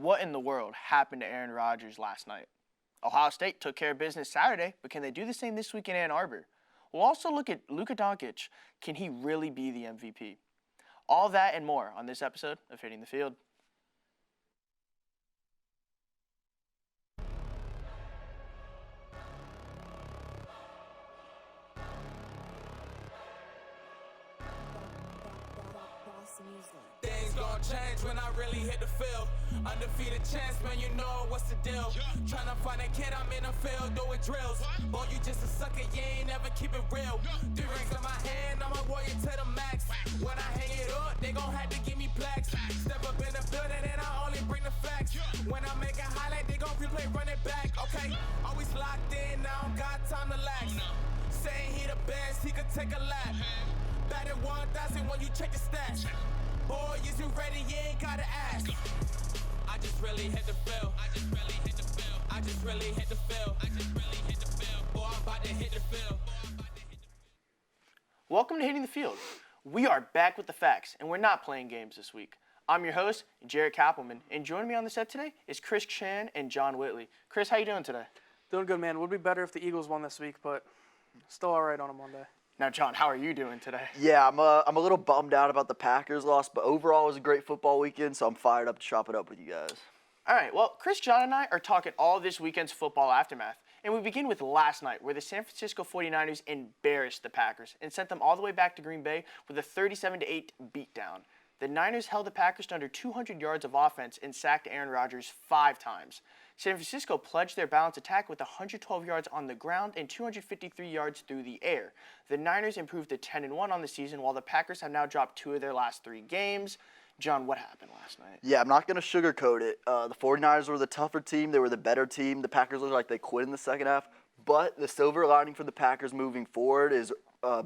What in the world happened to Aaron Rodgers last night? Ohio State took care of business Saturday, but can they do the same this week in Ann Arbor? We'll also look at Luka Doncic. Can he really be the MVP? All that and more on this episode of Hitting the Field. Things gon' change when I really hit the field. Undefeated chance, man, you know what's the deal. Tryna find a kid, I'm in the field doing drills. Boy, you just a sucker, you ain't never keep it real. 3 rings in my hand, I'm a warrior to the max. When I hang it up, they gon' have to give me plaques. Step up in the building and I only bring the facts. When I make a highlight, they gon' replay, run it back. Okay, always locked in, now don't got time to lax. Saying he the best, he could take a lap. Batted 1,000 when you check the stats. Boy, is you ready? You ain't gotta ask. I just really hit the field. I just really hit the field. I just really hit the field. I just really hit the field. Boy, I'm about to hit the field. Welcome to Hitting the Field. We are back with the facts, and we're not playing games this week. I'm your host, Jaret Kappelman, and joining me on the set today is Chris Tran and John Whitley. Chris, how you doing today? Doing good, man. Would be better if the Eagles won this week, but still all right on a Monday. Now, John, how are you doing today? Yeah, I'm a little bummed out about the Packers loss, but overall it was a great football weekend, so I'm fired up to chop it up with you guys. All right, well, Chris, John, and I are talking all this weekend's football aftermath. And we begin with last night, where the San Francisco 49ers embarrassed the Packers and sent them all the way back to Green Bay with a 37-8 beatdown. The Niners held the Packers to under 200 yards of offense and sacked Aaron Rodgers 5 times. San Francisco pledged their balanced attack with 112 yards on the ground and 253 yards through the air. The Niners improved to 10-1 on the season, while the Packers have now dropped 2 of their last 3 games. John, what happened last night? Yeah, I'm not going to sugarcoat it. The 49ers were the tougher team. They were the better team. The Packers looked like they quit in the second half. But the silver lining for the Packers moving forward is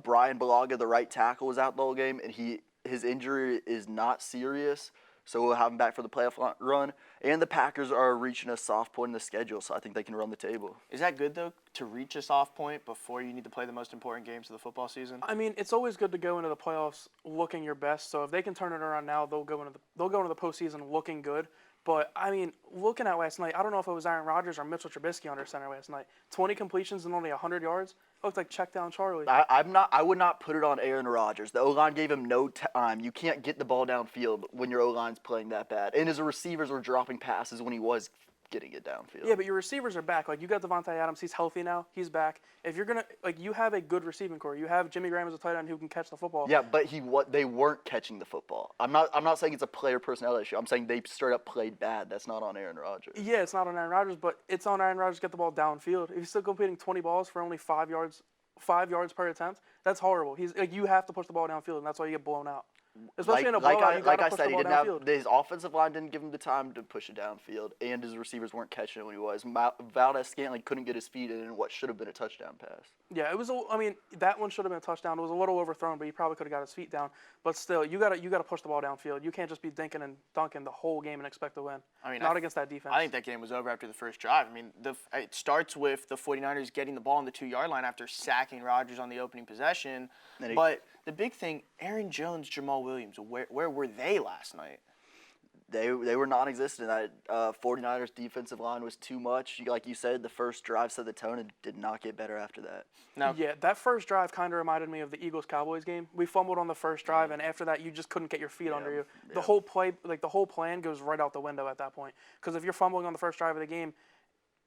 Brian Bulaga, the right tackle, was out the whole game, and his injury is not serious. So we'll have him back for the playoff run. And the Packers are reaching a soft point in the schedule, so I think they can run the table. Is that good, though, to reach a soft point before you need to play the most important games of the football season? I mean, it's always good to go into the playoffs looking your best. So if they can turn it around now, they'll go into the postseason looking good. But, I mean, looking at last night, I don't know if it was Aaron Rodgers or Mitchell Trubisky under center last night. 20 completions and only 100 yards. Looked like check down Charlie. I would not put it on Aaron Rodgers. The O-line gave him no time. You can't get the ball downfield when your O-line's playing that bad. And his receivers were dropping passes when he was getting it downfield. Yeah, but your receivers are back. Like, you got Devontae Adams. He's healthy now. He's back. If you're going to – like, you have a good receiving core. You have Jimmy Graham as a tight end who can catch the football. Yeah, but they weren't catching the football. I'm not saying it's a player personnel issue. I'm saying they straight up played bad. That's not on Aaron Rodgers. Yeah, it's not on Aaron Rodgers, but it's on Aaron Rodgers to get the ball downfield. If he's still completing 20 balls for only 5 yards per attempt, that's horrible. You have to push the ball downfield, and that's why you get blown out. Especially in a blowout, you got to push the ball downfield. His offensive line didn't give him the time to push it downfield, and his receivers weren't catching it when he was. Valdez-Scantling couldn't get his feet in what should have been a touchdown pass. Yeah, it was. That one should have been a touchdown. It was a little overthrown, but he probably could have got his feet down. But still, you got to push the ball downfield. You can't just be dinking and dunking the whole game and expect to win. Not against that defense. I think that game was over after the first drive. I mean, it starts with the 49ers getting the ball on the 2-yard line after sacking Rodgers on the opening possession. But the big thing, Aaron Jones, Jamal Williams, where were they last night? They were non-existent. That 49ers defensive line was too much. Like you said, the first drive set the tone and did not get better after that. Yeah, that first drive kind of reminded me of the Eagles-Cowboys game. We fumbled on the first drive, and after that, you just couldn't get your feet under you. The whole play, the whole plan goes right out the window at that point. Because if you're fumbling on the first drive of the game,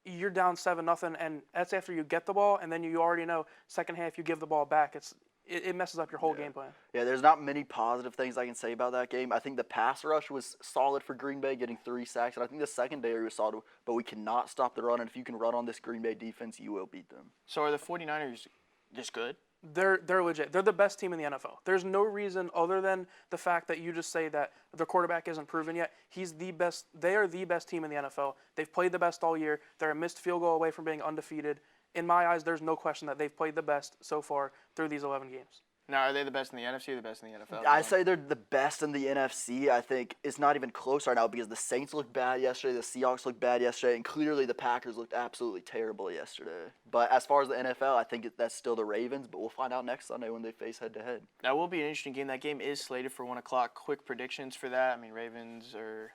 you're down 7-0, and that's after you get the ball, and then you already know second half you give the ball back. It messes up your whole game plan. Yeah, there's not many positive things I can say about that game. I think the pass rush was solid for Green Bay, getting 3 sacks, and I think the secondary was solid, but we cannot stop the run, and if you can run on this Green Bay defense, you will beat them. So are the 49ers just good? They're legit. They're the best team in the NFL. There's no reason other than the fact that you just say that their quarterback isn't proven yet. He's the best. They are the best team in the NFL. They've played the best all year. They're a missed field goal away from being undefeated. In my eyes, there's no question that they've played the best so far through these 11 games. Now, are they the best in the NFC or the best in the NFL? I say they're the best in the NFC. I think it's not even close right now because the Saints looked bad yesterday, the Seahawks looked bad yesterday, and clearly the Packers looked absolutely terrible yesterday. But as far as the NFL, I think that's still the Ravens, but we'll find out next Sunday when they face head-to-head. That will be an interesting game. That game is slated for 1 o'clock. Quick predictions for that. I mean, Ravens are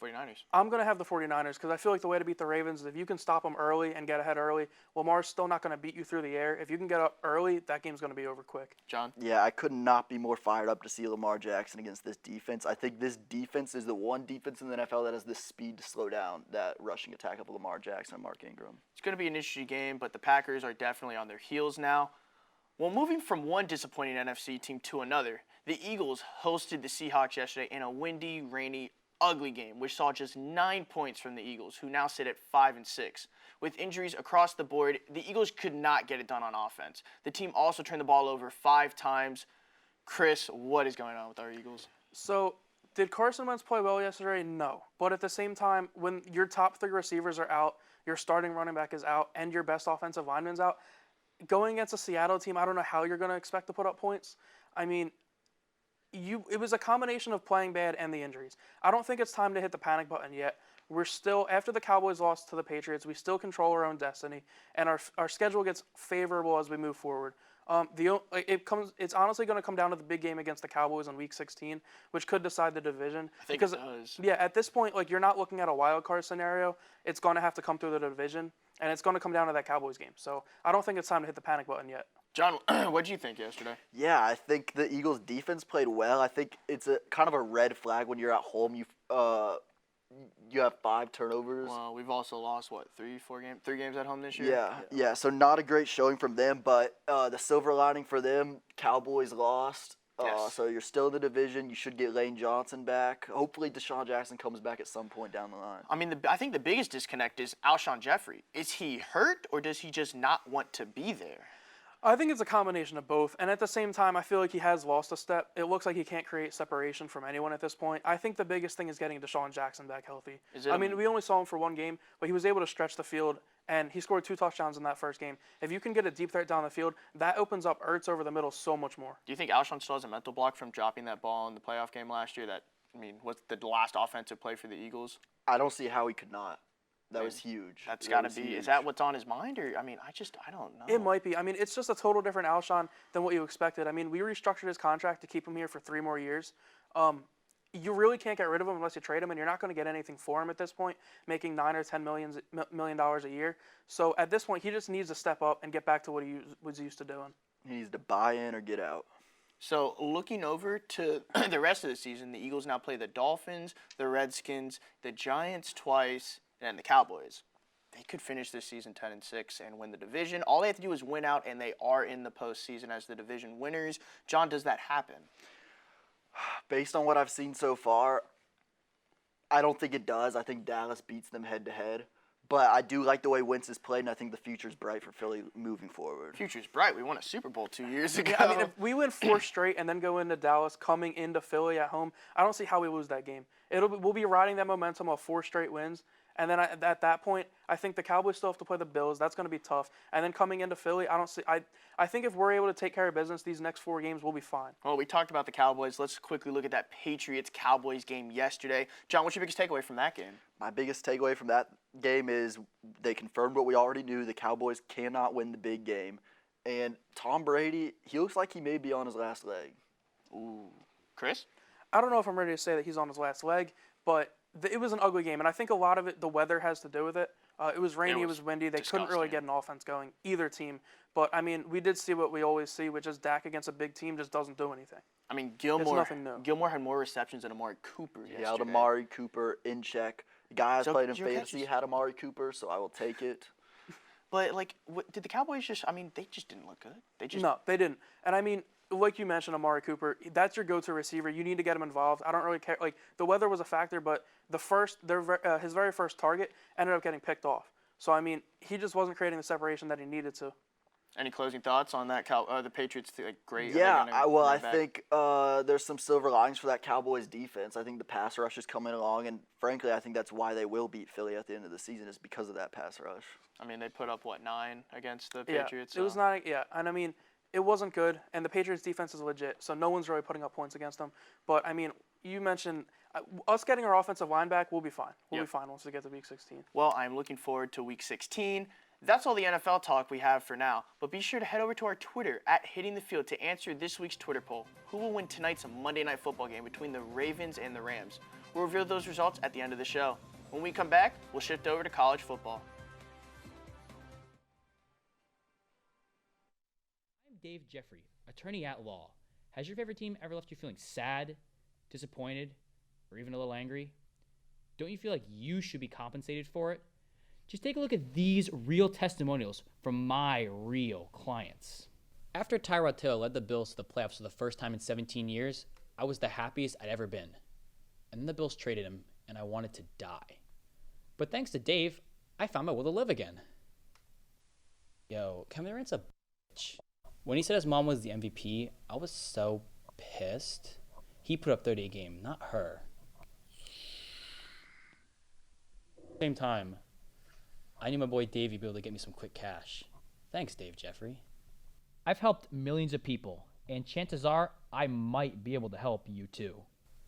49ers. I'm going to have the 49ers because I feel like the way to beat the Ravens is if you can stop them early and get ahead early, Lamar's still not going to beat you through the air. If you can get up early, that game's going to be over quick. John? Yeah, I could not be more fired up to see Lamar Jackson against this defense. I think this defense is the one defense in the NFL that has the speed to slow down that rushing attack of Lamar Jackson and Mark Ingram. It's going to be an interesting game, but the Packers are definitely on their heels now. Well, moving from one disappointing NFC team to another, the Eagles hosted the Seahawks yesterday in a windy, rainy, ugly game, which saw just 9 points from the Eagles, who now sit at 5-6. With injuries across the board, the Eagles could not get it done on offense. The team also turned the ball over 5 times. Chris, what is going on with our Eagles? So, did Carson Wentz play well yesterday? No. But at the same time, when your top 3 receivers are out, your starting running back is out, and your best offensive lineman's out, going against a Seattle team, I don't know how you're going to expect to put up points. I mean, it was a combination of playing bad and the injuries. I don't think it's time to hit the panic button yet. We're still, after the Cowboys lost to the Patriots, we still control our own destiny, and our schedule gets favorable as we move forward. It's honestly going to come down to the big game against the Cowboys in Week 16, which could decide the division. I think it does. Yeah, at this point, you're not looking at a wild card scenario. It's going to have to come through the division, and it's going to come down to that Cowboys game. So I don't think it's time to hit the panic button yet. John, what did you think yesterday? Yeah, I think the Eagles' defense played well. I think it's a kind of a red flag when you're at home. You have 5 turnovers. Well, we've also lost, 3 games at home this year? Yeah. So not a great showing from them, but the silver lining for them, Cowboys lost. Yes. So you're still in the division. You should get Lane Johnson back. Hopefully Deshaun Jackson comes back at some point down the line. I mean, I think the biggest disconnect is Alshon Jeffrey. Is he hurt, or does he just not want to be there? I think it's a combination of both, and at the same time, I feel like he has lost a step. It looks like he can't create separation from anyone at this point. I think the biggest thing is getting Deshaun Jackson back healthy. I mean, we only saw him for 1 game, but he was able to stretch the field, and he scored 2 touchdowns in that first game. If you can get a deep threat down the field, that opens up Ertz over the middle so much more. Do you think Alshon still has a mental block from dropping that ball in the playoff game last year? What's the last offensive play for the Eagles? I don't see how he could not. That was huge. That's got to be. Is that what's on his mind? Or, I don't know. It might be. I mean, it's just a total different Alshon than what you expected. I mean, we restructured his contract to keep him here for 3 more years. You really can't get rid of him unless you trade him, and you're not going to get anything for him at this point, making $9 or $10 million a year. So at this point, he just needs to step up and get back to what he was used to doing. He needs to buy in or get out. So looking over to the rest of the season, the Eagles now play the Dolphins, the Redskins, the Giants twice, and the Cowboys. They could finish this season 10-6 and win the division. All they have to do is win out, and they are in the postseason as the division winners. John, does that happen? Based on what I've seen so far, I don't think it does. I think Dallas beats them head-to-head. But I do like the way Wentz has played, and I think the future's bright for Philly moving forward. Future's bright. We won a Super Bowl 2 years ago. Yeah, I mean, if we win 4 straight and then go into Dallas, coming into Philly at home, I don't see how we lose that game. We'll be riding that momentum of 4 straight wins. And then at that point, I think the Cowboys still have to play the Bills. That's going to be tough. And then coming into Philly, I think if we're able to take care of business these next 4 games, we'll be fine. Well, we talked about the Cowboys. Let's quickly look at that Patriots-Cowboys game yesterday. John, what's your biggest takeaway from that game? My biggest takeaway from that game is they confirmed what we already knew. The Cowboys cannot win the big game. And Tom Brady, he looks like he may be on his last leg. Ooh. Chris? I don't know if I'm ready to say that he's on his last leg, but it was an ugly game, and I think a lot of it, the weather has to do with it. It was rainy, it was windy. They couldn't really get an offense going, either team. But, I mean, we did see what we always see, which is Dak against a big team just doesn't do anything. I mean, It's nothing new. Gilmore had more receptions than Amari Cooper yesterday. Yeah, Amari Cooper in check. The guy I played in fantasy had Amari Cooper, so I will take it. But, did the Cowboys they just didn't look good? No, they didn't. And, I mean, like you mentioned, Amari Cooper, that's your go-to receiver. You need to get him involved. I don't really care. The weather was a factor, but his very first target ended up getting picked off. So, I mean, he just wasn't creating the separation that he needed to. Any closing thoughts on that? The Patriots, great. Yeah, I think there's some silver linings for that Cowboys defense. I think the pass rush is coming along, and frankly, I think that's why they will beat Philly at the end of the season is because of that pass rush. I mean, they put up, 9 against the Patriots? It was 9, and I mean, it wasn't good, and the Patriots defense is legit, so no one's really putting up points against them. But, I mean, you mentioned us getting our offensive line back, we'll be fine. We'll be fine once we get to Week 16. Well, I'm looking forward to Week 16. That's all the NFL talk we have for now, but be sure to head over to our Twitter @HittingTheField to answer this week's Twitter poll. Who will win tonight's Monday Night Football game between the Ravens and the Rams? We'll reveal those results at the end of the show. When we come back, we'll shift over to college football. I'm Dave Jeffrey, attorney at law. Has your favorite team ever left you feeling sad, disappointed, or even a little angry? Don't you feel like you should be compensated for it? Just take a look at these real testimonials from my real clients. After Tyrod Taylor led the Bills to the playoffs for the first time in 17 years, I was the happiest I'd ever been. And then the Bills traded him, and I wanted to die. But thanks to Dave, I found my will to live again. Yo, Kevin Durant's a bitch. When he said his mom was the MVP, I was so pissed. He put up 30 a game, not her. Same time, I knew my boy Dave would be able to get me some quick cash. Thanks, Dave Jeffrey. I've helped millions of people, and chances are I might be able to help you too.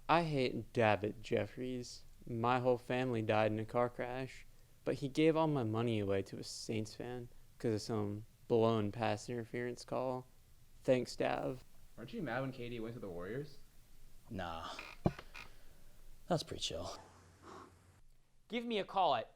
I hate Dabbit Jeffries. My whole family died in a car crash, but he gave all my money away to a Saints fan because of some blown pass interference call. Thanks, Dav. Aren't you mad when KD went to the Warriors? Nah, that's pretty chill. Give me a call at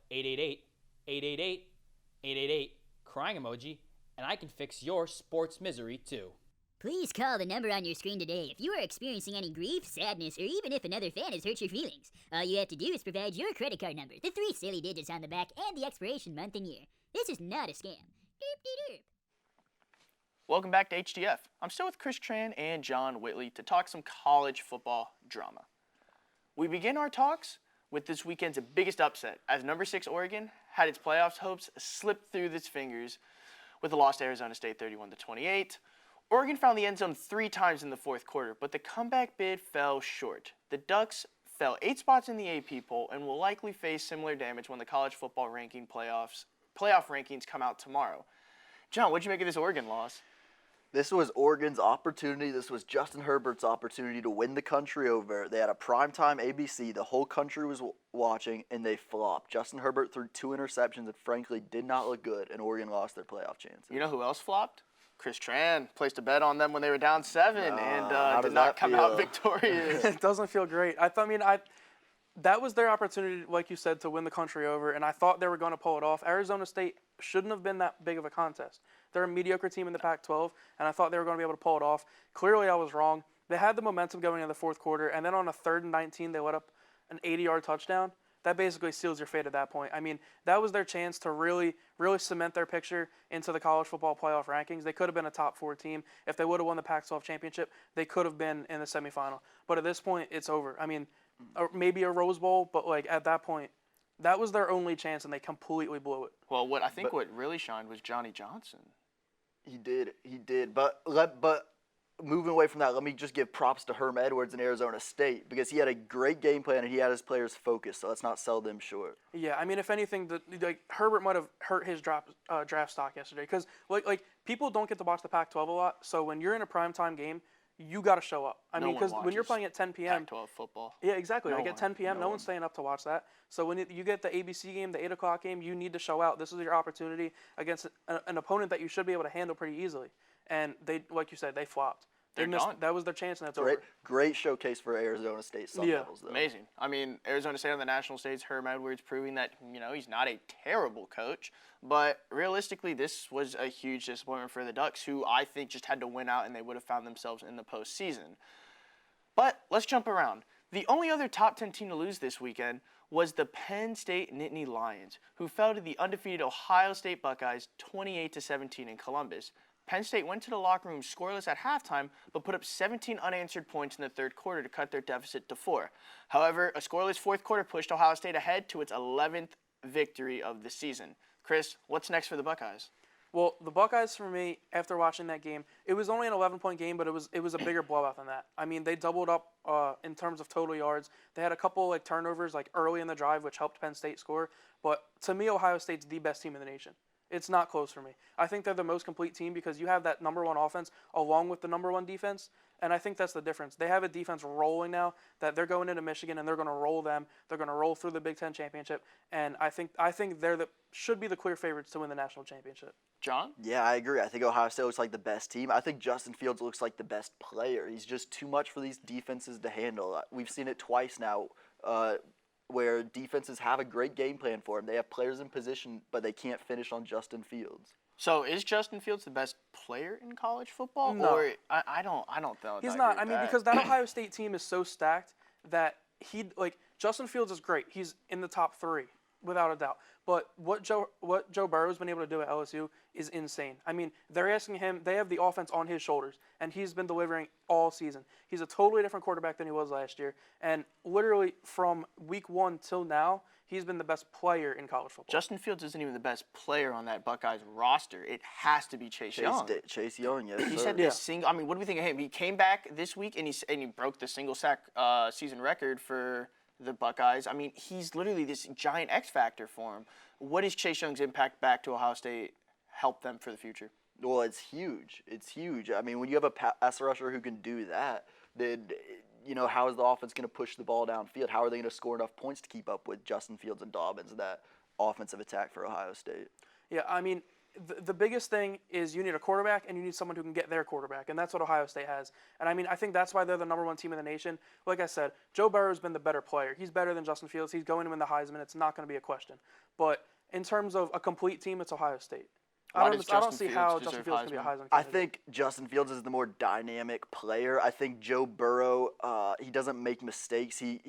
888-888-888, crying emoji, and I can fix your sports misery too. Please call the number on your screen today if you are experiencing any grief, sadness, or even if another fan has hurt your feelings. All you have to do is provide your credit card number, the 3 silly digits on the back, and the expiration month and year. This is not a scam. Doop-de-doop. Welcome back to HTF. I'm still with Chris Tran and John Whitley to talk some college football drama. We begin our talks with this weekend's biggest upset, as number 6 Oregon had its playoffs hopes slip through its fingers with a loss to Arizona State 31-28. Oregon found the end zone 3 times in the fourth quarter, but the comeback bid fell short. The Ducks fell 8 spots in the AP poll and will likely face similar damage when the college football playoff rankings come out tomorrow. John, what'd you make of this Oregon loss? This was Oregon's opportunity. This was Justin Herbert's opportunity to win the country over. They had a primetime ABC. The whole country was watching, and they flopped. Justin Herbert threw 2 interceptions and, frankly, did not look good, and Oregon lost their playoff chances. You know who else flopped? Chris Tran placed a bet on them when they were down 7 and did not come out victorious. It doesn't feel great. That was their opportunity, like you said, to win the country over, and I thought they were going to pull it off. Arizona State shouldn't have been that big of a contest. They're a mediocre team in the Pac-12, and I thought they were going to be able to pull it off. Clearly, I was wrong. They had the momentum going in the fourth quarter, and then on a 3rd and 19, they let up an 80-yard touchdown. That basically seals your fate at that point. I mean, that was their chance to really, really cement their picture into the college football playoff rankings. They could have been a top 4 team. If they would have won the Pac-12 championship, they could have been in the semifinal. But at this point, it's over. I mean, maybe a Rose Bowl, but like at that point, that was their only chance, and they completely blew it. Well, what really shined was Johnny Johnson. He did. But moving away from that, let me just give props to Herm Edwards in Arizona State because he had a great game plan and he had his players focused. So let's not sell them short. Yeah, I mean, if anything, Herbert might have hurt his draft stock yesterday because like people don't get to watch the Pac-12 a lot. So when you're in a primetime game, you got to show up. I mean, because when you're playing at 10 p.m. Pac-12 football. Yeah, exactly. Like at 10 p.m., no one's staying up to watch that. So when you get the ABC game, the 8 o'clock game, you need to show out. This is your opportunity against an opponent that you should be able to handle pretty easily. And they, like you said, they flopped. That was their chance, and that's over. Great showcase for Arizona State Sun Devils, though. Amazing. I mean, Arizona State on the national stage, Herm Edwards proving that, he's not a terrible coach. But realistically, this was a huge disappointment for the Ducks, who I think just had to win out, and they would have found themselves in the postseason. But let's jump around. The only other top 10 team to lose this weekend was the Penn State Nittany Lions, who fell to the undefeated Ohio State Buckeyes 28-17 in Columbus. Penn State went to the locker room scoreless at halftime, but put up 17 unanswered points in the third quarter to cut their deficit to 4. However, a scoreless fourth quarter pushed Ohio State ahead to its 11th victory of the season. Chris, what's next for the Buckeyes? Well, the Buckeyes, for me, after watching that game, it was only an 11-point game, but it was a bigger blowout than that. I mean, they doubled up in terms of total yards. They had a couple turnovers early in the drive, which helped Penn State score. But to me, Ohio State's the best team in the nation. It's not close for me. I think they're the most complete team because you have that number 1 offense along with the number 1 defense, and I think that's the difference. They have a defense rolling now that they're going into Michigan and they're going to roll them. They're going to roll through the Big Ten championship, and I think they're should be the clear favorites to win the national championship. John? Yeah, I agree. I think Ohio State looks like the best team. I think Justin Fields looks like the best player. He's just too much for these defenses to handle. We've seen it twice now where defenses have a great game plan for them. They have players in position, but they can't finish on Justin Fields. So is Justin Fields the best player in college football? No. Or I don't know. He's not. I mean, because that Ohio State team is so stacked that Justin Fields is great. He's in the top 3 without a doubt. But what Joe Burrow's been able to do at LSU is insane. I mean, they're asking him. They have the offense on his shoulders, and he's been delivering all season. He's a totally different quarterback than he was last year, and literally from week 1 till now, he's been the best player in college football. Justin Fields isn't even the best player on that Buckeyes roster. It has to be Chase Young. Chase Young, yes. He sir. said this single. I mean, what do we think of him? He came back this week and he broke the single sack season record for the Buckeyes. I mean, he's literally this giant X factor for him. What is Chase Young's impact back to Ohio State help them for the future? Well, it's huge. It's huge. I mean, when you have a pass rusher who can do that, then how is the offense going to push the ball downfield? How are they going to score enough points to keep up with Justin Fields and Dobbins, that offensive attack for Ohio State? Yeah, I mean, the biggest thing is you need a quarterback and you need someone who can get their quarterback, and that's what Ohio State has. And I mean, I think that's why they're the number 1 team in the nation. Like I said, Joe Burrow's been the better player. He's better than Justin Fields. He's going to win the Heisman. It's not going to be a question. But in terms of a complete team, it's Ohio State. I don't see how Justin Fields can be a Heisman candidate. I think Justin Fields is the more dynamic player. I think Joe Burrow, he doesn't make mistakes. He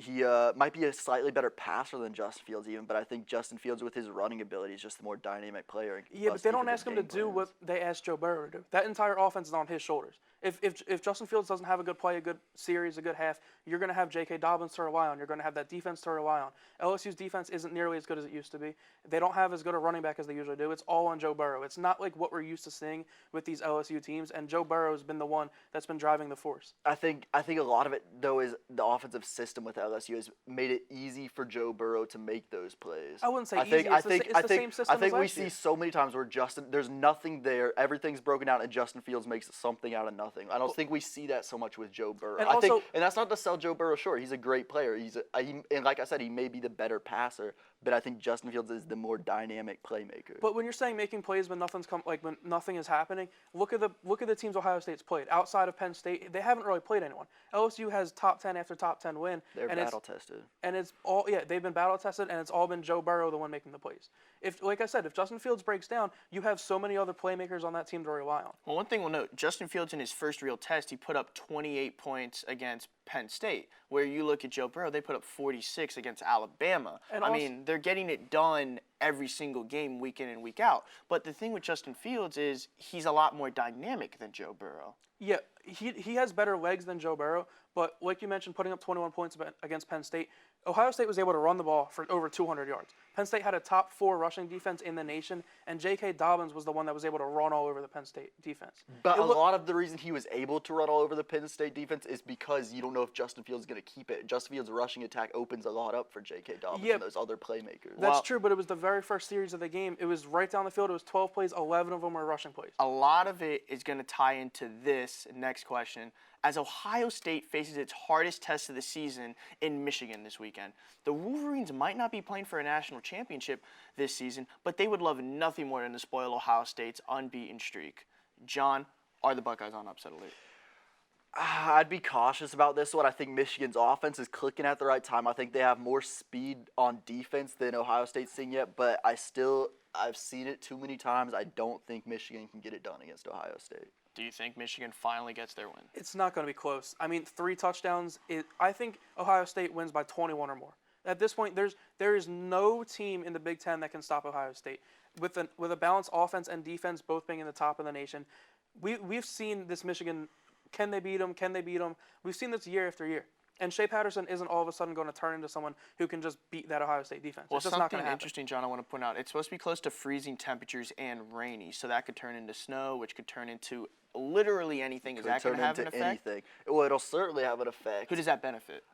might be a slightly better passer than Justin Fields even, but I think Justin Fields with his running ability is just the more dynamic player. Yeah, but they don't ask him to do what they asked Joe Burrow to do. That entire offense is on his shoulders. If Justin Fields doesn't have a good play, a good series, a good half, you're going to have J.K. Dobbins to rely on. You're going to have that defense to rely on. LSU's defense isn't nearly as good as it used to be. They don't have as good a running back as they usually do. It's all on Joe Burrow. It's not like what we're used to seeing with these LSU teams, and Joe Burrow has been the one that's been driving the force. I think a lot of it, though, is the offensive system with LSU has made it easy for Joe Burrow to make those plays. I wouldn't say easy. It's the same system I think as we last year. see so many times where there's nothing there, everything's broken down, and Justin Fields makes something out of nothing. I don't think we see that so much with Joe Burrow. And that's not to sell Joe Burrow short. He's a great player. And like I said, he may be the better passer, but I think Justin Fields is the more dynamic playmaker. But when you're saying making plays when when nothing is happening, look at the teams Ohio State's played. Outside of Penn State, they haven't really played anyone. LSU has top 10 after top 10 win. They're battle tested. And it's all they've been battle tested, and it's all been Joe Burrow, the one making the plays. Like I said, if Justin Fields breaks down, you have so many other playmakers on that team to rely on. Well, one thing we'll note, Justin Fields in his first real test, he put up 28 points against Penn State. Where you look at Joe Burrow, they put up 46 against Alabama. And I mean, they're getting it done every single game, week in and week out. But the thing with Justin Fields is he's a lot more dynamic than Joe Burrow. Yeah, he has better legs than Joe Burrow, but like you mentioned, putting up 21 points against Penn State, Ohio State was able to run the ball for over 200 yards. Penn State had a top 4 rushing defense in the nation, and J.K. Dobbins was the one that was able to run all over the Penn State defense. But a lot of the reason he was able to run all over the Penn State defense is because you don't know if Justin Fields is going to keep it. Justin Fields' rushing attack opens a lot up for J.K. Dobbins and those other playmakers. That's true, but it was the very first series of the game. It was right down the field. It was 12 plays. 11 of them were rushing plays. A lot of it is going to tie into this next question. As Ohio State faces its hardest test of the season in Michigan this weekend, the Wolverines might not be playing for a national championship this season, but they would love nothing more than to spoil Ohio State's unbeaten streak. John, are the Buckeyes on upset alert? I'd be cautious about this one. I think Michigan's offense is clicking at the right time. I think they have more speed on defense than Ohio State's seen yet, but I've seen it too many times. I don't think Michigan can get it done against Ohio State. Do you think Michigan finally gets their win? It's not going to be close. I mean, 3 touchdowns. I think Ohio State wins by 21 or more. At this point, there is no team in the Big Ten that can stop Ohio State. With a balanced offense and defense both being in the top of the nation, we've seen this Michigan. Can they beat them? Can they beat them? We've seen this year after year. And Shea Patterson isn't all of a sudden going to turn into someone who can just beat that Ohio State defense. Well, it's just not going something to happen. interesting, John, I want to point out. It's supposed to be close to freezing temperatures and rainy, so that could turn into snow, which could turn into literally anything. Is that going to have an effect? Anything. Well, it'll certainly have an effect. Who does that benefit?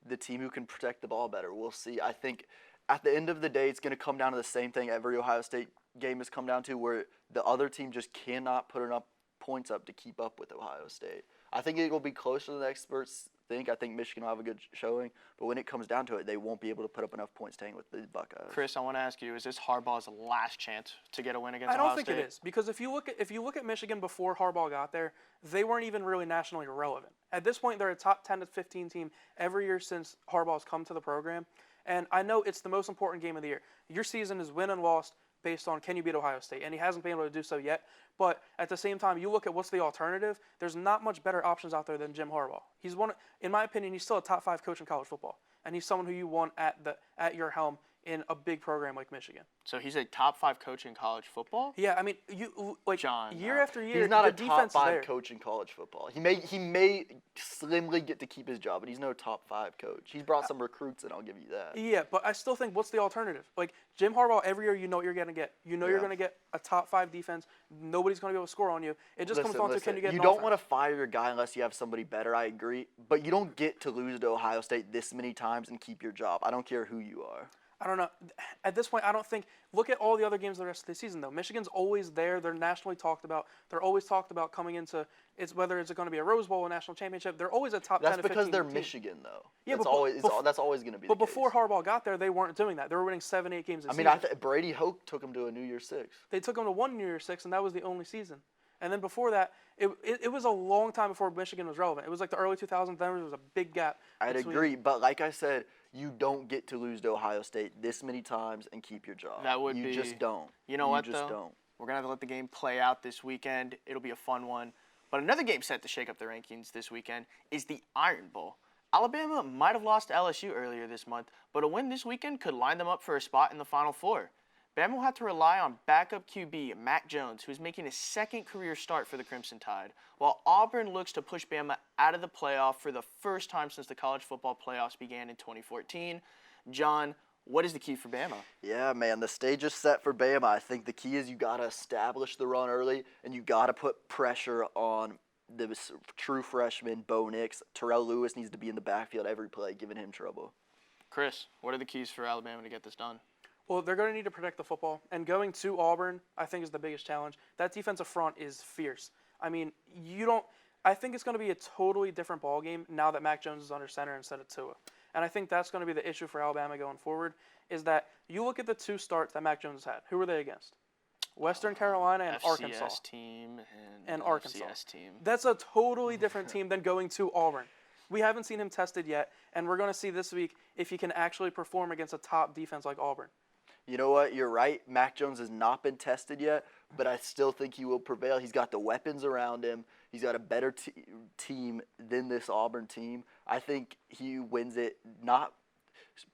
The team who can protect the ball better. We'll see. I think at the end of the day, it's going to come down to the same thing every Ohio State game has come down to, where the other team just cannot put enough points up to keep up with Ohio State. I think it will be closer than the experts think. I think Michigan will have a good showing. But when it comes down to it, they won't be able to put up enough points to hang with the Buckeyes. Chris, I want to ask you: is this Harbaugh's last chance to get a win against I don't Ohio think State? it is, because if you look at Michigan before Harbaugh got there, they weren't even really nationally relevant. At this point, they're a top 10 to 15 team every year since Harbaugh's come to the program. And I know it's the most important game of the year. Your season is win and lost based on can you beat Ohio State, and he hasn't been able to do so yet. But at the same time, you look at what's the alternative. There's not much better options out there than Jim Harbaugh. He's one, in my opinion, he's still a top 5 coach in college football, and he's someone who you want at your helm in a big program like Michigan. So he's a top 5 coach in college football? Yeah, I mean, you like John, year no. after year, He's not the a top defense is 5 there. coach in college football. He may slimly get to keep his job, but he's no top 5 coach. He's brought some recruits, and I'll give you that. Yeah, but I still think, what's the alternative? Like, Jim Harbaugh, every year you know what you're going to get. You know you're Yeah. going to get a top 5 defense. Nobody's going to be able to score on you. It just comes down to can you get You an don't offense. want to fire your guy unless you have somebody better, I agree. But you don't get to lose to Ohio State this many times and keep your job. I don't care who you are. I don't know. At this point, I don't think. Look at all the other games the rest of the season, though. Michigan's always there. They're nationally talked about. They're always talked about coming into whether it's going to be a Rose Bowl, a national championship. They're always a top 10 That's to 15 because they're team. Michigan, though. Yeah, that's but always that's always going to be. But the before case. Harbaugh got there, they weren't doing that. They were winning 7, 8 games a I season. mean, Brady Hoke took him to a New Year's Six. They took them to one New Year's Six, and that was the only season. And then before that, it was a long time before Michigan was relevant. It was like the early 2000s. Then there was a big gap. I'd between- agree, but like I said, you don't get to lose to Ohio State this many times and keep your job. That would you be- just don't. You know what, You just though? don't. We're going to have to let the game play out this weekend. It'll be a fun one. But another game set to shake up the rankings this weekend is the Iron Bowl. Alabama might have lost to LSU earlier this month, but a win this weekend could line them up for a spot in the Final Four. Bama will have to rely on backup QB Mac Jones, who's making his second career start for the Crimson Tide, while Auburn looks to push Bama out of the playoff for the first time since the college football playoffs began in 2014. John, what is the key for Bama? Yeah, man, the stage is set for Bama. I think the key is you got to establish the run early, and you got to put pressure on the true freshman, Bo Nix. Terrell Lewis needs to be in the backfield every play, giving him trouble. Chris, what are the keys for Alabama to get this done? Well, they're going to need to protect the football. And going to Auburn, I think, is the biggest challenge. That defensive front is fierce. I mean, I think it's going to be a totally different ballgame now that Mac Jones is under center instead of Tua. And I think that's going to be the issue for Alabama going forward, is that you look at the 2 starts that Mac Jones has had. Who were they against? Western Carolina and FCS Arkansas. team And Arkansas. FCS team. That's a totally different team than going to Auburn. We haven't seen him tested yet, and we're going to see this week if he can actually perform against a top defense like Auburn. You know what? You're right. Mac Jones has not been tested yet, but I still think he will prevail. He's got the weapons around him. He's got a better team than this Auburn team. I think he wins it not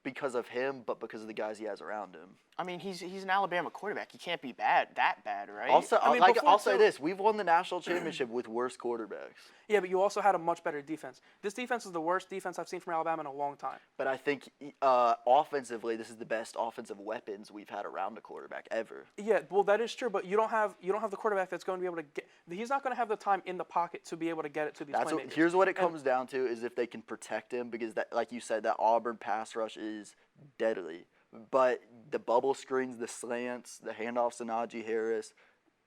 because of him, but because of the guys he has around him. I mean, he's an Alabama quarterback. He can't be that bad, right? Also, I mean, I'll say Tua- this. We've won the national championship with worse quarterbacks. Yeah, but you also had a much better defense. This defense is the worst defense I've seen from Alabama in a long time. But I think offensively, this is the best offensive weapons we've had around a quarterback ever. Yeah, well, that is true, but you don't have the quarterback that's going to be able to get. He's not going to have the time in the pocket to be able to get it to these playmakers. Here's what it comes down to is if they can protect him, because that, like you said, that Auburn pass rush is deadly. But the bubble screens, the slants, the handoffs to Najee Harris,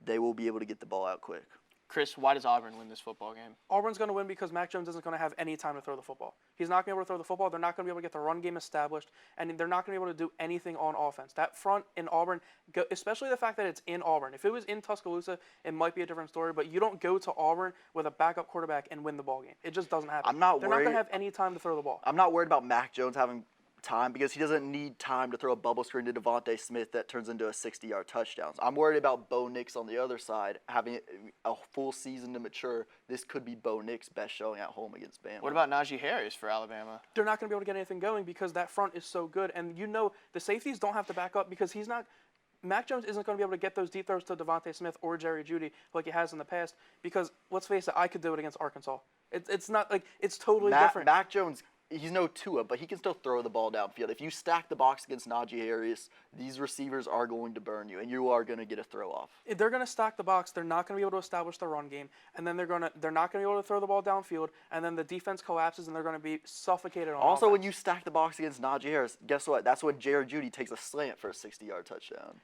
they will be able to get the ball out quick. Chris, why does Auburn win this football game? Auburn's going to win because Mac Jones isn't going to have any time to throw the football. He's not going to be able to throw the football. They're not going to be able to get the run game established, and they're not going to be able to do anything on offense. That front in Auburn, especially the fact that it's in Auburn. If it was in Tuscaloosa, it might be a different story, but you don't go to Auburn with a backup quarterback and win the ball game. It just doesn't happen. They're not going to have any time to throw the ball. I'm not worried about Mac Jones having time because he doesn't need time to throw a bubble screen to Devontae Smith that turns into a 60-yard touchdown. I'm worried about Bo Nix on the other side having a full season to mature. This could be Bo Nix's best showing at home against Bama. What about Najee Harris for Alabama? They're not going to be able to get anything going because that front is so good, and the safeties don't have to back up because he's not. Mac Jones isn't going to be able to get those deep throws to Devontae Smith or Jerry Jeudy like he has in the past because let's face it, I could do it against Arkansas. It's not like it's totally different. Mac Jones he's no Tua, but he can still throw the ball downfield. If you stack the box against Najee Harris, these receivers are going to burn you, and you are going to get a throw off. If they're going to stack the box, they're not going to be able to establish the run game, and then they're not going to be able to throw the ball downfield, and then the defense collapses, and they're going to be suffocated on Also, offense. when you stack the box against Najee Harris, guess what? That's when Jared Judy takes a slant for a 60-yard touchdown.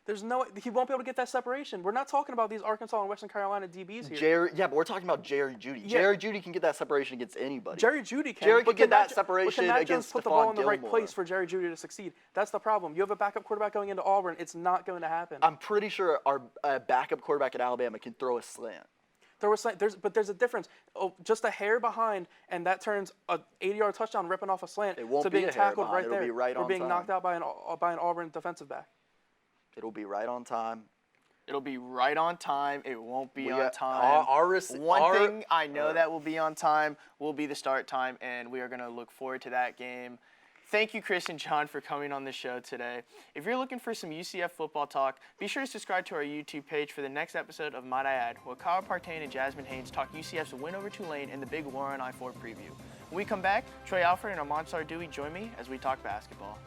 He won't be able to get that separation. We're not talking about these Arkansas and Western Carolina DBs here. But we're talking about Jared Judy. Yeah. Jared Judy can get that separation against anybody. Jerry Judy can. Jared but can get Matt that separation but can Matt against Jones put the ball Stephon in the right Gilmore. place for Jerry Judy to succeed? That's the problem. You have a backup quarterback going into Auburn. It's not going to happen. I'm pretty sure our backup quarterback at Alabama can throw a slant. There's a difference. Oh, just a hair behind, and that turns a 80-yard touchdown ripping off a slant It won't to be being a hair tackled behind. right It'll there be right or on being time. knocked out by an Auburn defensive back. It'll be right on time. It'll be right on time. It won't be We on got- time. One our- thing I know that will be on time will be the start time, and we are going to look forward to that game. Thank you, Chris and John, for coming on the show today. If you're looking for some UCF football talk, be sure to subscribe to our YouTube page for the next episode of Might I Add, where Kyle Partain and Jasmine Haynes talk UCF's win over Tulane and the big War on I-4 preview. When we come back, Troy Alford and Armond Sarduy join me as we talk basketball.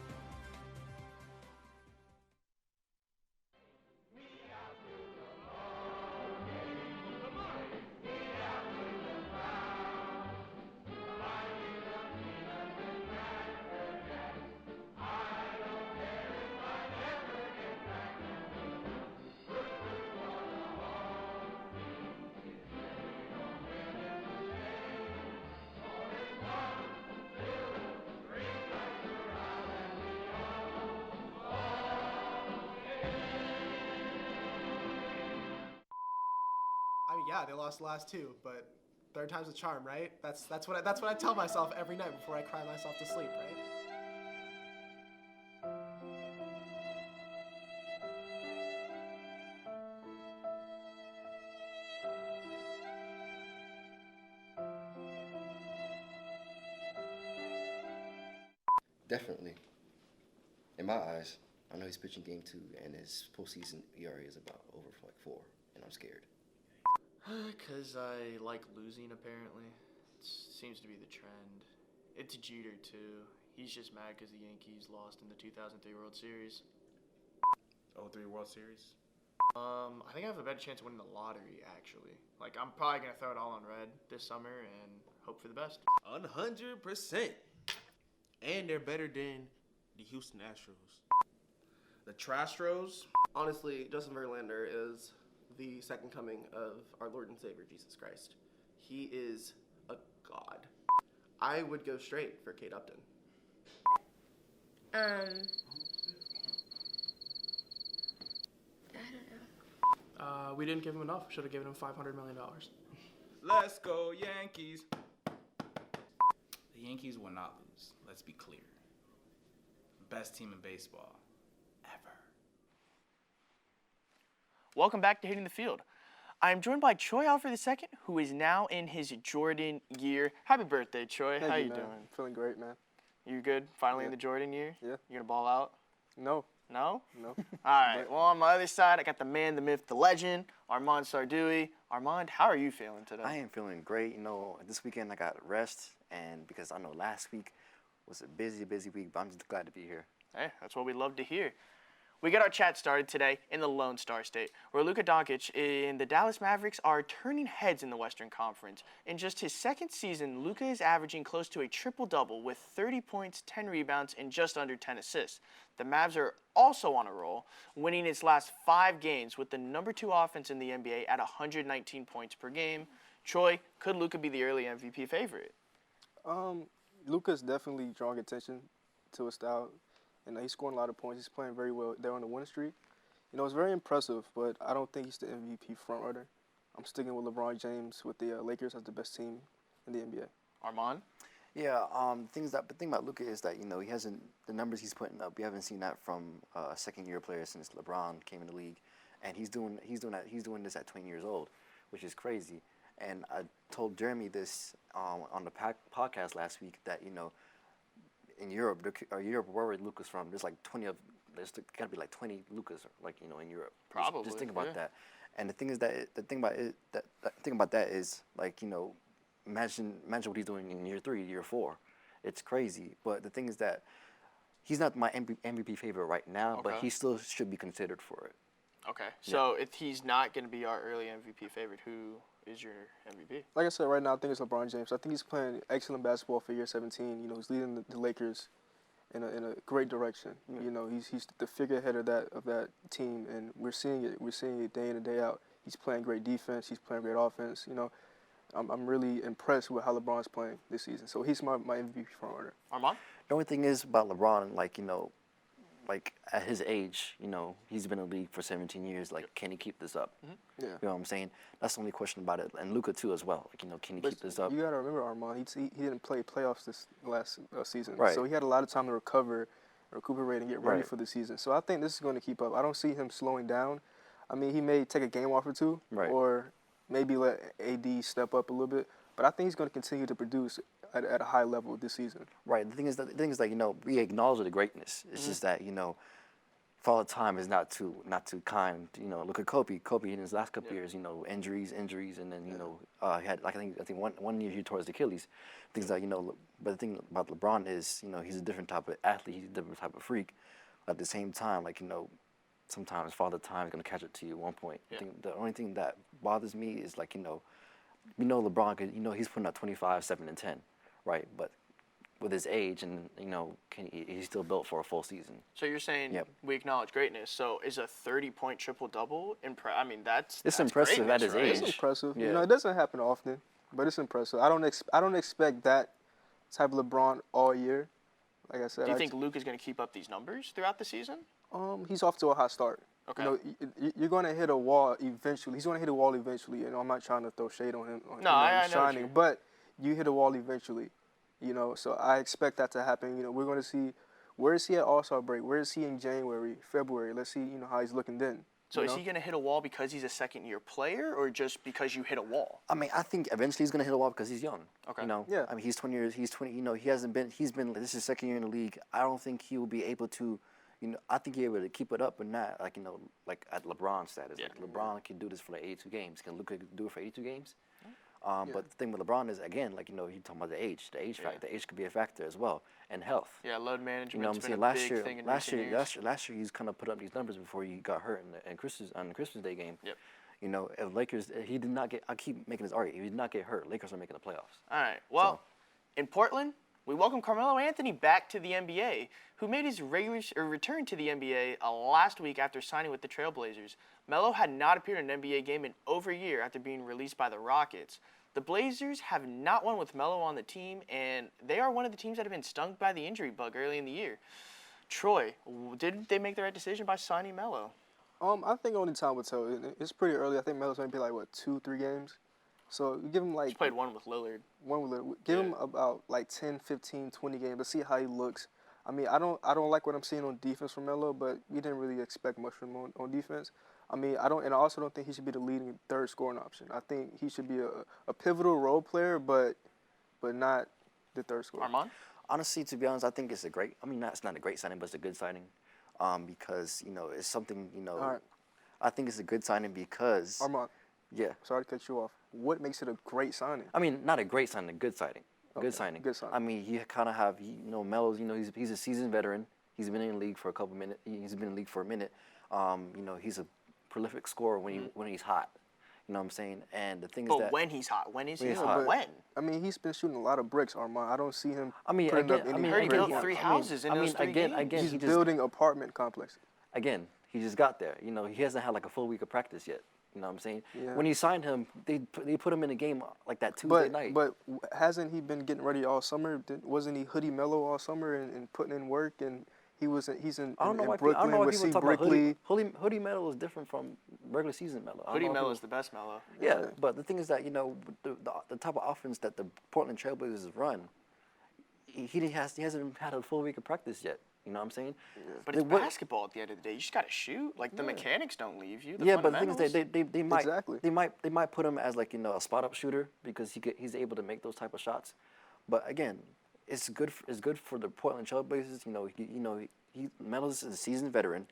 I mean, yeah, they lost the last two, but third time's a charm, right? That's what I tell myself every night before I cry myself to sleep, right? Definitely. In my eyes, I know he's pitching game 2, and his postseason ERA is about over 4, and I'm scared. Because I like losing, apparently. It seems to be the trend. It's Jeter, too. He's just mad because the Yankees lost in the 2003 World Series. 03 World Series. I think I have a better chance of winning the lottery, actually. Like, I'm probably going to throw it all on red this summer and hope for the best. 100%. And they're better than the Houston Astros. The Trastros. Honestly, Justin Verlander is the second coming of our Lord and Savior, Jesus Christ. He is a god. I would go straight for Kate Upton. I don't know. We didn't give him enough. Should have given him $500 million. Let's go Yankees. The Yankees will not lose. Let's be clear. Best team in baseball ever. Welcome back to Hitting the Field. I am joined by Troy Alford II, who is now in his Jordan year. Happy birthday, Troy. How you doing? Feeling great, man. You good? Finally in the Jordan year? Yeah. You gonna ball out? No. No? No. All right. Well, on my other side, I got the man, the myth, the legend, Armond Sarduy. Armond, how are you feeling today? I am feeling great. You know, this weekend I got rest, and because I know last week was a busy week, but I'm just glad to be here. Hey, that's what we love to hear. We get our chat started today in the Lone Star State, where Luka Doncic and the Dallas Mavericks are turning heads in the Western Conference. In just his second season, Luka is averaging close to a triple-double with 30 points, 10 rebounds, and just under 10 assists. The Mavs are also on a roll, winning its last 5 games with the number 2 offense in the NBA at 119 points per game. Troy, could Luka be the early MVP favorite? Luka's definitely drawing attention to his style. And he's scoring a lot of points. He's playing very well. They're on the winning streak. You know, it's very impressive, but I don't think he's the MVP frontrunner. I'm sticking with LeBron James with the Lakers as the best team in the NBA. Armond? Yeah, the thing about Luka is that, you know, he hasn't, the numbers he's putting up, we haven't seen that from a second-year player since LeBron came in the league. And he's doing this at 20 years old, which is crazy. And I told Jeremy this on the podcast last week that, you know, in Europe, where Luka's from, there's like 20 of, there's got to be like 20 Lukas, like, you know, in Europe. Probably. Just think about that. And the thing is that the thing about that is, like, you know, imagine what he's doing in year 3, year 4, It's crazy. But the thing is that he's not my MVP favorite right now, but Okay. he still should be considered for it. Okay. So if he's not going to be our early MVP favorite, who is your MVP? Like I said, right now I think it's LeBron James. I think he's playing excellent basketball for year 17. You know, he's leading the Lakers in a great direction. You know, he's the figurehead of that team, and we're seeing it. We're seeing it day in and day out. He's playing great defense. He's playing great offense. You know, I'm really impressed with how LeBron's playing this season. So he's my MVP frontrunner. Armand? The only thing is about LeBron, like, you know, like at his age, you know, he's been in the league for 17 years. Like, can he keep this up? Yeah. You know what I'm saying? That's the only question about it. And Luka too as well. Like, you know, can he keep this up? You got to remember, Armand, he didn't play playoffs this last season. Right. So he had a lot of time to recuperate and get ready for the season. So I think this is going to keep up. I don't see him slowing down. I mean, he may take a game off or two, or maybe let AD step up a little bit. But I think he's going to continue to produce at a high level this season. Right. The thing is that you know, we acknowledge the greatness. It's just that, you know, Father Time is not too kind. You know, look at Kobe. Kobe in his last couple years, you know, injuries, and then you know, he had like I think one year he tore his Achilles. Things that, you know, but the thing about LeBron is, you know, he's a different type of athlete. He's a different type of freak. At the same time, like, you know, sometimes Father Time is gonna catch it to you at one point. I think the only thing that bothers me is, like, you know LeBron, you know, he's putting up 25, 7, and 10, right? But with his age, and, you know, he's still built for a full season. So you're saying we acknowledge greatness. So is a 30-point triple-double I mean, that's impressive at his age. It's impressive. Yeah. You know, it doesn't happen often, but it's impressive. I don't expect that type of LeBron all year. Like I said, do you think Luke is going to keep up these numbers throughout the season? He's off to a hot start. Okay. You know, you're going to hit a wall eventually. He's going to hit a wall eventually. You know, I'm not trying to throw shade on him. I know shining, but you hit a wall eventually. You know, so I expect that to happen. You know, we're going to see, where is he at All-Star break? Where is he in January, February? Let's see, you know, how he's looking then. So is he going to hit a wall because he's a second-year player, or just because you hit a wall? I mean, I think eventually he's going to hit a wall because he's young. Okay. You know? Yeah. I mean, he's 20 years. He's 20. You know, this is his second year in the league. I don't think he will be able to, you know, I think he'll be able to keep it up, but not, like, you know, like at LeBron's status. Yeah. Like, LeBron can do this for like 82 games. Can Luka do it for 82 games? But the thing with LeBron is, again, like, you know, he's talking about the age factor. The age could be a factor as well, and health. Yeah, load management. You know what I'm saying? Last year he's kind of put up these numbers before he got hurt on the Christmas Day game. Yep. You know, if Lakers, he did not get. I keep making this argument. He did not get hurt. Lakers are making the playoffs. All right. Well, in Portland, we welcome Carmelo Anthony back to the NBA, who made his return to the NBA last week after signing with the Trailblazers. Melo had not appeared in an NBA game in over a year after being released by the Rockets. The Blazers have not won with Melo on the team, and they are one of the teams that have been stung by the injury bug early in the year. Troy, did they make the right decision by signing Melo? I think only time will tell. It's pretty early. I think Melo's going to be like, 2-3 games. So you give him like... He's played one with Lillard. Give him about like 10, 15, 20 games. Let's see how he looks. I mean, I don't like what I'm seeing on defense from Melo, but we didn't really expect much from him on defense. I mean, I also don't think he should be the leading third scoring option. I think he should be a pivotal role player, but not the third scorer. Armand? Honestly, to be honest, I think it's it's not a great signing, but it's a good signing, because, you know, it's something, you know. All right. I think it's a good signing because. Armand. Yeah. Sorry to cut you off. What makes it a great signing? I mean, not a great signing, a good signing. Okay. Good signing. Good signing. I mean, you kind of have, you know, Melo's, you know, he's a seasoned veteran. He's been in the league for a couple minutes. He's been in the league for a minute. You know, he's a prolific scorer when he's hot. You know what I'm saying? And the thing is that. But when he's hot, when is he he's hot? hot. When? I mean, he's been shooting a lot of bricks, Armand. I don't see him. I mean, putting again, up any I heard he brick built counts. 3 houses in those 3 games. Again, He's building apartment complex. Again, he just got there. You know, he hasn't had like a full week of practice yet. You know what I'm saying? Yeah. When he signed him, they put him in a game like that Tuesday night. But hasn't he been getting ready all summer? Wasn't he hoodie Melo all summer and putting in work? And he's in I don't know why Brooklyn with C. Brickley. Hoodie Melo is different from regular season Melo. Hoodie Melo is the best Melo. Yeah, but the thing is that, you know, the type of offense that the Portland Trailblazers run, he hasn't had a full week of practice yet. You know what I'm saying? Yeah. But it's basketball at the end of the day. You just got to shoot. Like, the mechanics don't leave you. But the thing is that they Exactly. might put him as, like, you know, a spot up shooter because he's able to make those type of shots. But again, it's good for the Portland Trailblazers. You know, Melo's a seasoned veteran.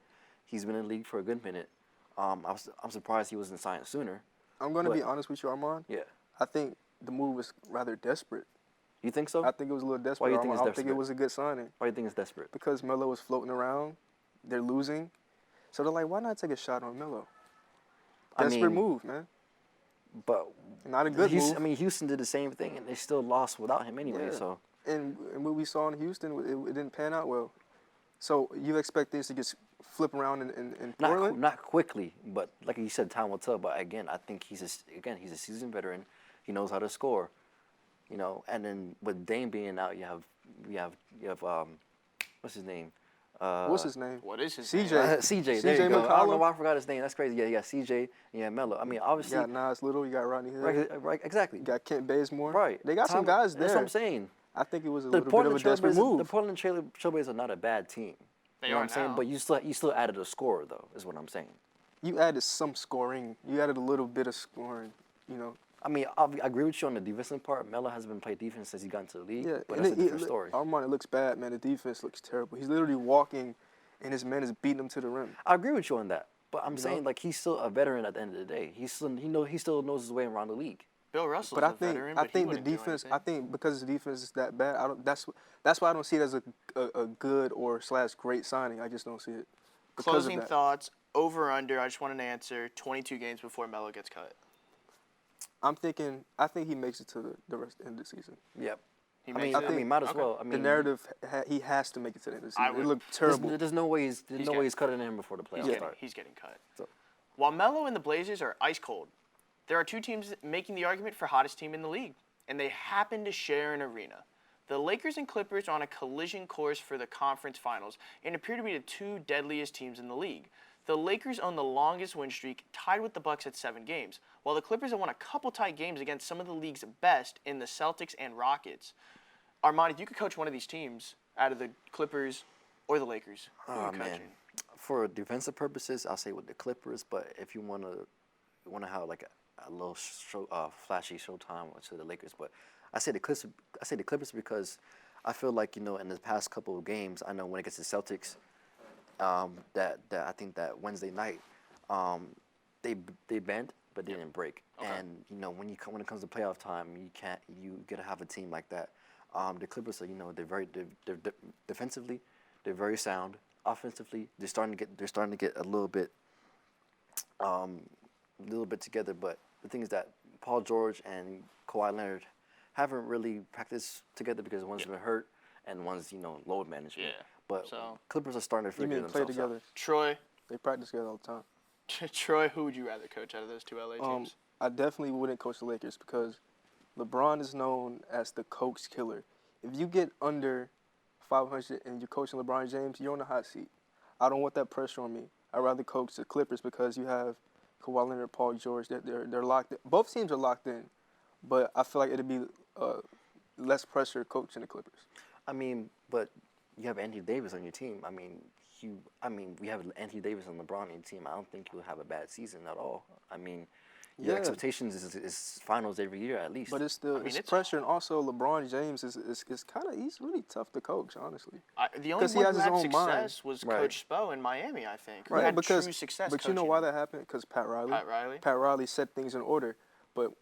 He's been in the league for a good minute. I'm surprised he wasn't signed sooner. I'm going to be honest with you, Armand. Yeah. I think the move was rather desperate. You think so? I think it was a little desperate. Why you think it's I don't think it desperate? was a good signing. Why do you think it's desperate? Because Melo was floating around. They're losing. So they're like, why not take a shot on Melo? Desperate move, man. But not a good move. I mean, Houston did the same thing, and they still lost without him anyway. Yeah. So. And what we saw in Houston, it didn't pan out well. So you expect things to just flip around in Portland? Not quickly, but like you said, time will tell. But again, I think he's a seasoned veteran. He knows how to score, you know. And then with Dame being out, you have what's his name? What's his name? What is his CJ. name? CJ. There you go. I don't know why I forgot his name. That's crazy. Yeah, you got CJ. Yeah, Melo. I mean, obviously. You got Nas Little. You got Rodney Hood. Right. Exactly. You got Kent Bazemore. Right. They got some guys there. That's what I'm saying. I think it was a little bit of a desperate move. The Portland Trailblazers are not a bad team. They you know are what I'm saying? now. But you still added a scorer, though, is what I'm saying. You added some scoring. You added a little bit of scoring, you know. I mean, I agree with you on the defensive part. Melo hasn't been playing defense since he got into the league, Yeah, but that's a different story. Armond, it looks bad, man. The defense looks terrible. He's literally walking, and his man is beating him to the rim. I agree with you on that, but I'm saying like he's still a veteran at the end of the day. He still knows his way around the league. Bill Russell's But a veteran, I but think he the wouldn't do defense. anything. I think because the defense is that bad. That's why I don't see it as a good or / great signing. I just don't see it. Closing thoughts, over under. I just want an answer. 22 games before Melo gets cut. I think he makes it to the rest end of the season. Yep. I mean, might as well. I mean, the narrative, he has to make it to the end of the season. It looked terrible. There's no way he's cutting him before the playoffs start. He's getting cut. So. While Melo and the Blazers are ice cold, there are two teams making the argument for hottest team in the league, and they happen to share an arena. The Lakers and Clippers are on a collision course for the conference finals and appear to be the two deadliest teams in the league. The Lakers own the longest win streak, tied with the Bucks at 7 games, while the Clippers have won a couple tight games against some of the league's best in the Celtics and Rockets. Armond, if you could coach one of these teams out of the Clippers or the Lakers, who are you coaching? For defensive purposes, I'll say with the Clippers, but if you want to have like a little flashy showtime to the Lakers, but I say the Clippers because I feel like, you know, in the past couple of games, I know when it gets to Celtics, that I think that Wednesday night, they bent but they didn't break. Okay. And you know when it comes to playoff time, you gotta have a team like that. The Clippers are, you know, they're defensively, they're very sound. Offensively, they're starting to get a little bit together. But the thing is that Paul George and Kawhi Leonard haven't really practiced together because one's been hurt and one's, you know, load management. Yeah. But Clippers are starting to figure themselves play together. out. Troy. They practice together all the time. Troy, who would you rather coach out of those two LA teams? I definitely wouldn't coach the Lakers because LeBron is known as the coach killer. If you get under 500 and you're coaching LeBron James, you're on the hot seat. I don't want that pressure on me. I'd rather coach the Clippers because you have Kawhi Leonard, Paul George. They're locked in. Both teams are locked in, but I feel like it'd be less pressure coaching the Clippers. I mean, but you have Anthony Davis on your team. I mean, we have Anthony Davis and LeBron on your team. I don't think you'll have a bad season at all. I mean, your expectations is finals every year at least. But it's still it's pressure, and also LeBron James is he's really tough to coach, honestly. The only one who had success was Coach Spo in Miami, I think. Right, had because true success. But you know why that happened? Because Pat Riley set things in order. But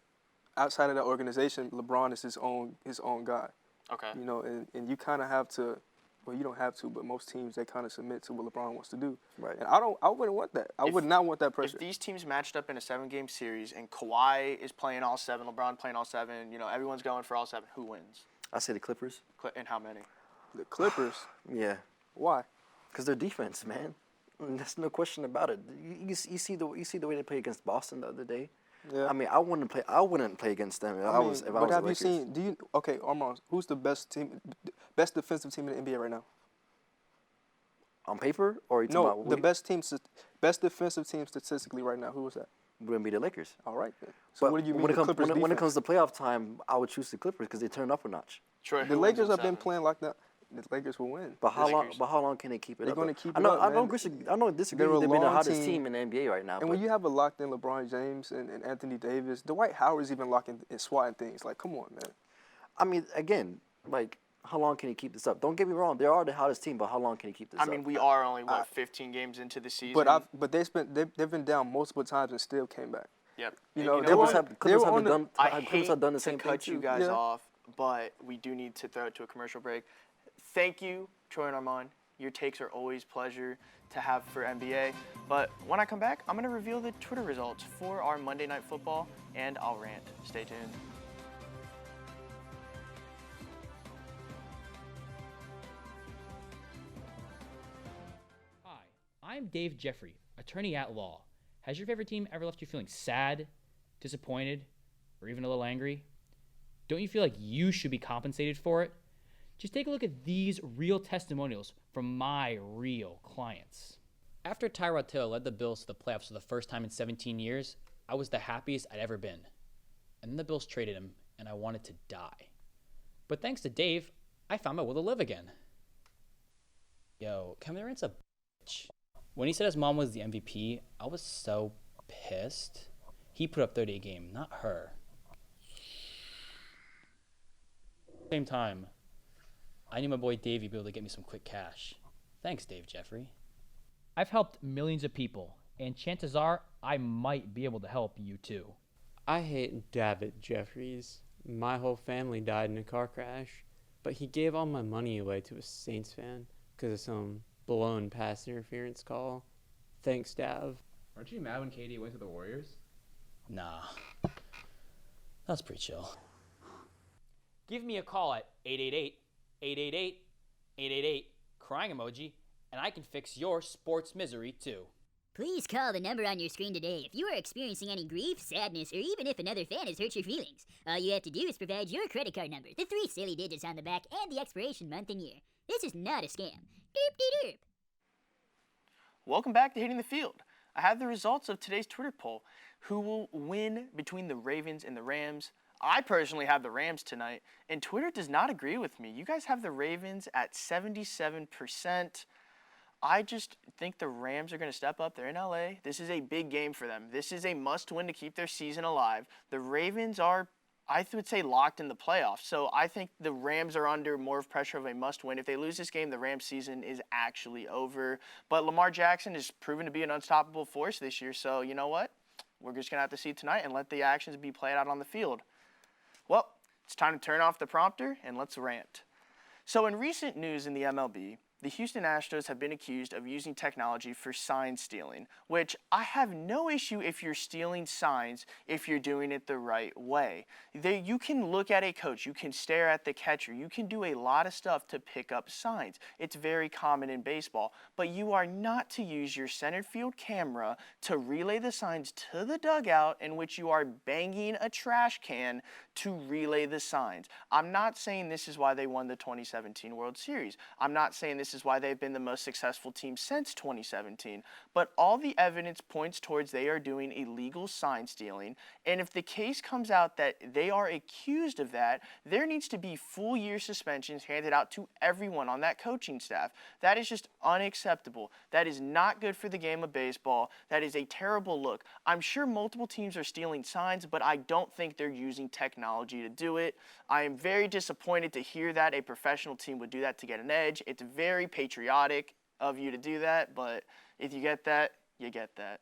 outside of that organization, LeBron is his own guy. Okay. You know, and you kind of have to. Well, you don't have to, but most teams, they kind of submit to what LeBron wants to do. Right. And I wouldn't want that. I would not want that pressure. If these teams matched up in a 7-game series and Kawhi is playing all 7, LeBron playing all 7, you know, everyone's going for all 7, who wins? I say the Clippers. And how many? The Clippers? Yeah. Why? Because their defense, man. There's no question about it. You see the way they played against Boston the other day. Yeah. I mean, I wouldn't play against them if I was the Lakers. But have you seen? Okay, Armand, who's the best defensive team in the NBA right now? On paper, or are you talking about the best defensive team statistically right now? Who was that? Wouldn't be the Lakers. All right then. So but what do you mean? When it comes to playoff time, I would choose the Clippers because they turned up a notch. Troy, the Lakers have been playing like that. The Lakers will win. But how long can they keep it They're up? They're going to keep it up. I don't disagree. They've been the hottest team in the NBA right now. And when you have a locked in LeBron James and Anthony Davis, Dwight Howard's even locking and swatting things. Like, come on, man. I mean, again, like, how long can he keep this up? Don't get me wrong, they are the hottest team, but how long can he keep this up? I mean, we are only 15 games into the season. But they've been down multiple times and still came back. Yep. You know, Clippers have done the same thing to cut you guys off. but we do need to throw it to a commercial break. Thank you, Troy and Armond. Your takes are always pleasure to have for NBA. But when I come back, I'm going to reveal the Twitter results for our Monday Night Football, and I'll rant. Stay tuned. Hi, I'm Dave Jeffrey, attorney at law. Has your favorite team ever left you feeling sad, disappointed, or even a little angry? Don't you feel like you should be compensated for it? Just take a look at these real testimonials from my real clients. After Tyrod Taylor led the Bills to the playoffs for the first time in 17 years, I was the happiest I'd ever been. And then the Bills traded him, and I wanted to die. But thanks to Dave, I found my will to live again. Yo, Kevin Durant's a bitch. When he said his mom was the MVP, I was so pissed. He put up 30 a game, not her. Same time, I knew my boy Dave would be able to get me some quick cash. Thanks, Dave Jeffrey. I've helped millions of people, and chances are I might be able to help you too. I hate Jaret Jeffries. My whole family died in a car crash, but he gave all my money away to a Saints fan because of some blown pass interference call. Thanks, Dav. Aren't you mad when KD went to the Warriors? Nah, that's pretty chill. Give me a call at 888-888-888, crying emoji, and I can fix your sports misery too. Please call the number on your screen today if you are experiencing any grief, sadness, or even if another fan has hurt your feelings. All you have to do is provide your credit card number, the 3 silly digits on the back, and the expiration month and year. This is not a scam. Derp de derp. Welcome back to Hitting the Field. I have the results of today's Twitter poll. Who will win between the Ravens and the Rams? I personally have the Rams tonight, and Twitter does not agree with me. You guys have the Ravens at 77%. I just think the Rams are going to step up. They're in LA. This is a big game for them. This is a must-win to keep their season alive. The Ravens are, I would say, locked in the playoffs. So I think the Rams are under more pressure of a must-win. If they lose this game, the Rams season is actually over. But Lamar Jackson has proven to be an unstoppable force this year. So you know what? We're just going to have to see tonight and let the actions be played out on the field. Well, it's time to turn off the prompter and let's rant. So in recent news in the MLB, the Houston Astros have been accused of using technology for sign stealing, which I have no issue if you're stealing signs if you're doing it the right way. You can look at a coach, you can stare at the catcher, you can do a lot of stuff to pick up signs. It's very common in baseball, but you are not to use your center field camera to relay the signs to the dugout in which you are banging a trash can to relay the signs. I'm not saying this is why they won the 2017 World Series. I'm not saying this is why they've been the most successful team since 2017, but all the evidence points towards they are doing illegal sign stealing, and if the case comes out that they are accused of that, there needs to be full year suspensions handed out to everyone on that coaching staff. That is just unacceptable. That is not good for the game of baseball. That is a terrible look. I'm sure multiple teams are stealing signs, but I don't think they're using technology to do it. I am very disappointed to hear that a professional team would do that to get an edge. It's very patriotic of you to do that, but if you get that, you get that.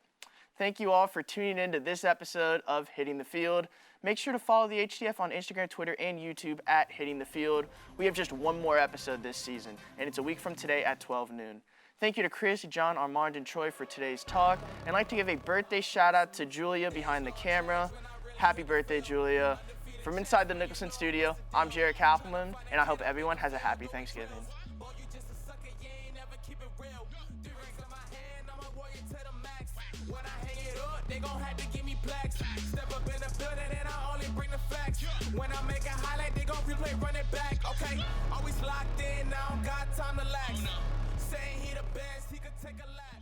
Thank you all for tuning in to this episode of Hitting the Field. Make sure to follow the HTF on Instagram, Twitter, and YouTube at Hitting the Field. We have just one more episode this season, and it's a week from today at 12 noon. Thank you to Chris, John, Armond, and Troy for today's talk. And I'd like to give a birthday shout out to Julia behind the camera. Happy birthday, Julia. From inside the Nicholson studio, I'm Jaret Kappelman, and I hope everyone has a happy Thanksgiving. They gon' have to give me plaques. Step up in the building and I only bring the facts. When I make a highlight, they gon' replay, run it back. Okay, always locked in, now got time to lax. Saying he the best, he could take a lap.